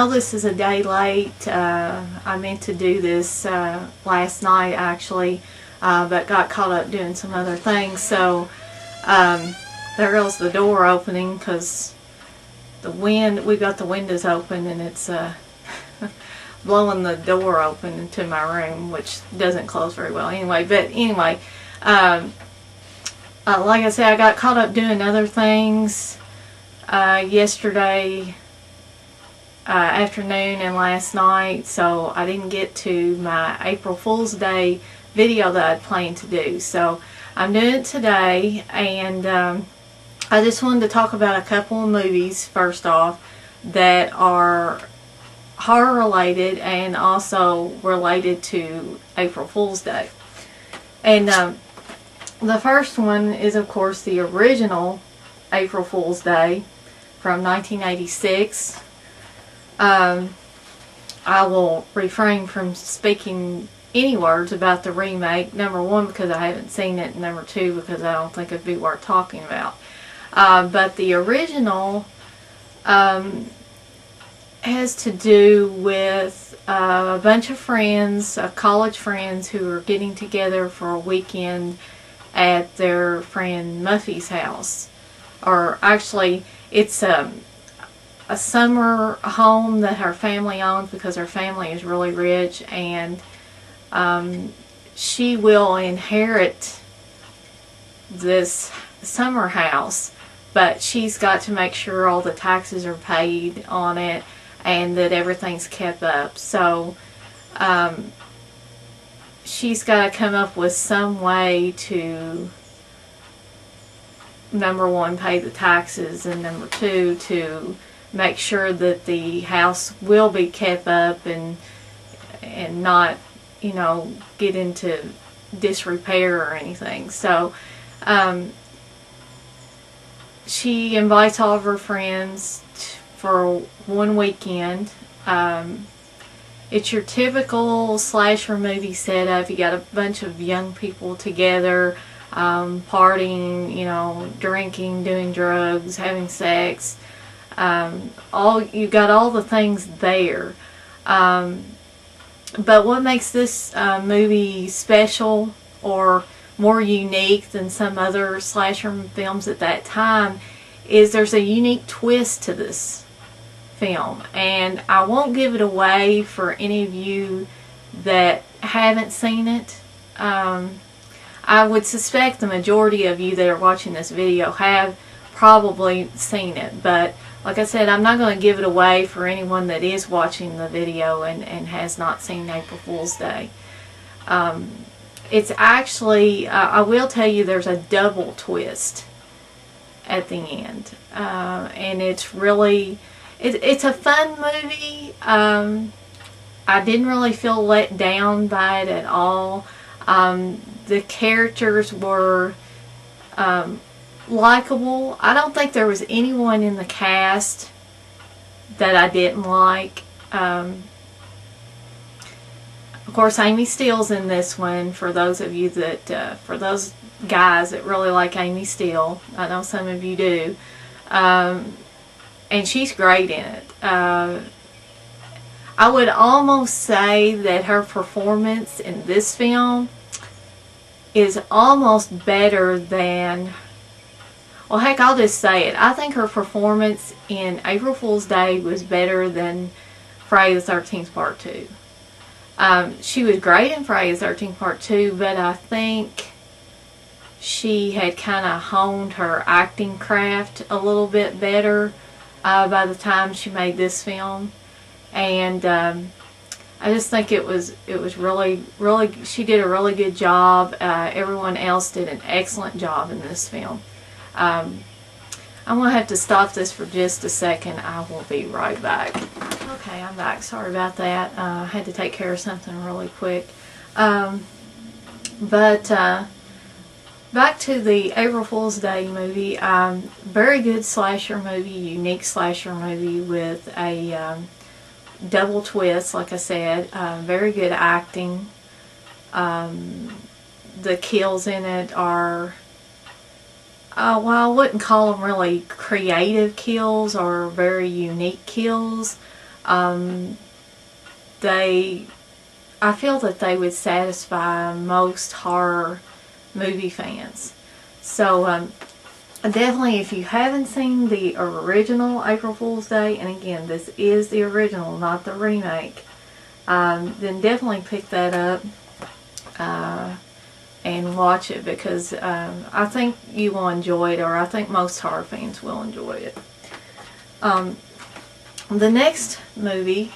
know this is a day late. I meant to do this last night actually, but got caught up doing some other things. So there goes the door opening because the wind, we got the windows open and it's blowing the door open into my room, which doesn't close very well anyway. But anyway, like I said, I got caught up doing other things yesterday afternoon and last night, so I didn't get to my April Fool's Day video that I'd planned to do. So I'm doing it today, and I just wanted to talk about a couple of movies first off that are horror related and also related to April Fool's Day. And the first one is, of course, the original April Fool's Day from 1986. I will refrain from speaking any words about the remake, number one because I haven't seen it, and number two because I don't think it'd be worth talking about. But the original has to do with a bunch of friends, college friends, who are getting together for a weekend at their friend Muffy's house. Or actually, it's a summer home that her family owns because her family is really rich, and she will inherit this summer house, but she's got to make sure all the taxes are paid on it and that everything's kept up. So she's got to come up with some way to, number one, pay the taxes, and number two, to make sure that the house will be kept up and not, you know, get into disrepair or anything. So she invites all of her friends for one weekend. It's your typical slasher movie setup. You got a bunch of young people together, partying, you know, drinking, doing drugs, having sex. You got all the things there. But what makes this movie special or more unique than some other slasher films at that time is there's a unique twist to this film, and I won't give it away for any of you that haven't seen it. I would suspect the majority of you that are watching this video have probably seen it, but like I said, I'm not going to give it away for anyone that is watching the video and has not seen April Fool's Day. It's actually, I will tell you, there's a double twist at the end. And it's really, it's a fun movie. I didn't really feel let down by it at all. The characters were likable. I don't think there was anyone in the cast that I didn't like. Of course, Amy Steele's in this one, for those of you that, for those guys that really like Amy Steele. I know some of you do. And she's great in it. I would almost say that her performance in this film is almost better than, well, heck, I'll just say it. I think her performance in April Fool's Day was better than Friday the 13th Part 2. She was great in Friday the 13th Part 2, but I think she had kind of honed her acting craft a little bit better by the time she made this film. And I just think it was really, she did a really good job. Everyone else did an excellent job in this film. I'm going to have to stop this for just a second. I will be right back. Okay, I'm back. Sorry about that. I had to take care of something really quick. Back to the April Fool's Day movie. Very good slasher movie, unique slasher movie with a double twist, like I said. Very good acting. The kills in it are, well, I wouldn't call them really creative kills or very unique kills, I feel that they would satisfy most horror movie fans. So definitely, if you haven't seen the original April Fool's Day, and again, this is the original, not the remake, then definitely pick that up and watch it, because I think you will enjoy it, or I think most horror fans will enjoy it. The next movie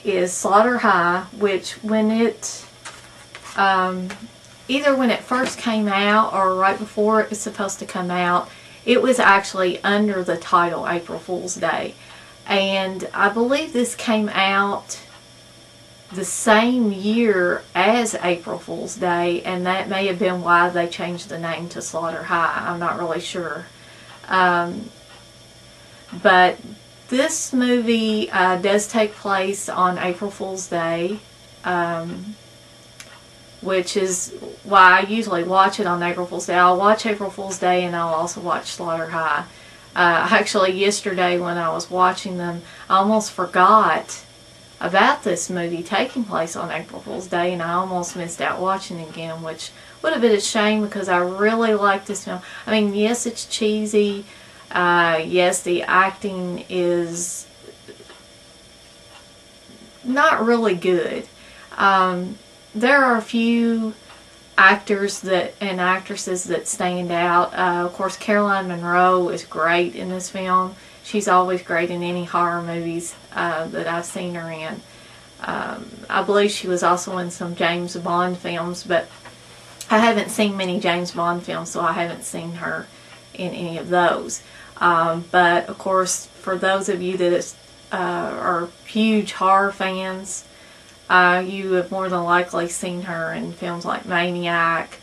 is Slaughter High, which when it either when it first came out or right before it was supposed to come out, it was actually under the title April Fool's Day. And I believe this came out the same year as April Fool's Day, and that may have been why they changed the name to Slaughter High. I'm not really sure. But this movie does take place on April Fool's Day, which is why I usually watch it on April Fool's Day. I'll watch April Fool's Day, and I'll also watch Slaughter High. Actually, yesterday when I was watching them, I almost forgot about this movie taking place on April Fool's Day, and I almost missed out watching it again, which would have been a shame, because I really like this film. I mean, yes, it's cheesy. Yes, the acting is not really good. There are a few actors and actresses that stand out. Of course, Caroline Munro is great in this film. She's always great in any horror movies that I've seen her in. I believe she was also in some James Bond films, but I haven't seen many James Bond films, so I haven't seen her in any of those. But of course, for those of you that are huge horror fans, you have more than likely seen her in films like Maniac.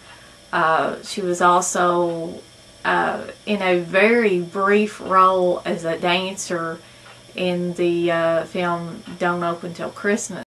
She was also in a very brief role as a dancer in the film Don't Open Till Christmas.